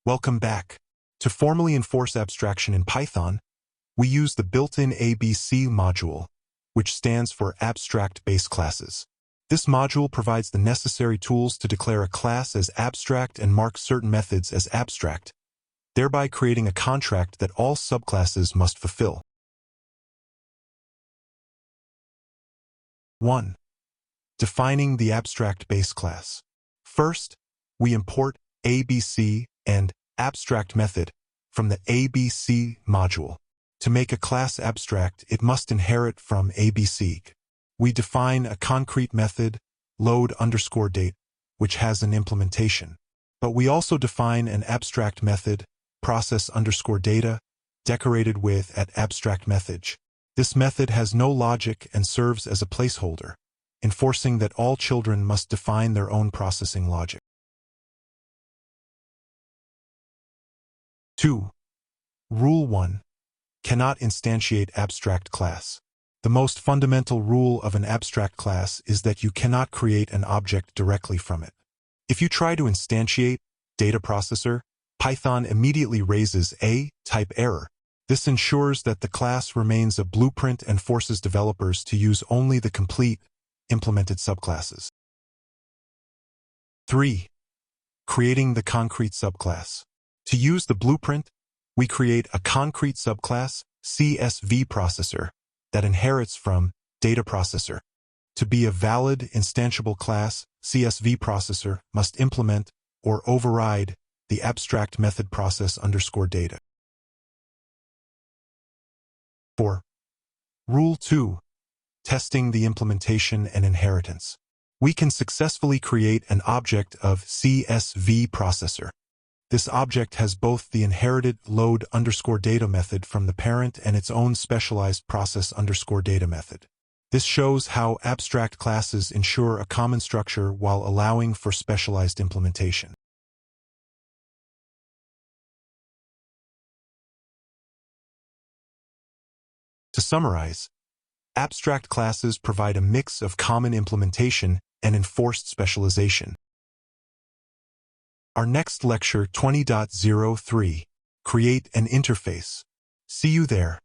Welcome back. To formally enforce abstraction in Python, we use the built-in ABC module, which stands for Abstract Base Classes. This module provides the necessary tools to declare a class as abstract and mark certain methods as abstract, thereby creating a contract that all subclasses must fulfill. 1. Defining the abstract base class. First, we import ABC and abstract method from the ABC module. To make a class abstract, it must inherit from ABC. We define a concrete method, load_date, which has an implementation. But we also define an abstract method, process_data, decorated with @abstractMethod. This method has no logic and serves as a placeholder, enforcing that all children must define their own processing logic. 2. Rule 1. Cannot instantiate abstract class. The most fundamental rule of an abstract class is that you cannot create an object directly from it. If you try to instantiate data processor, Python immediately raises a type error. This ensures that the class remains a blueprint and forces developers to use only the complete, implemented subclasses. 3. Creating the concrete subclass. To use the blueprint, we create a concrete subclass, CSV processor, that inherits from data processor. To be a valid instantiable class, CSV processor must implement or override the abstract method process_data. 4. Rule 2. Testing the implementation and inheritance. We can successfully create an object of CSV processor. This object has both the inherited load_data method from the parent and its own specialized process_data method. This shows how abstract classes ensure a common structure while allowing for specialized implementation. To summarize, abstract classes provide a mix of common implementation and enforced specialization. Our next lecture 20.03, Create an Interface. See you there.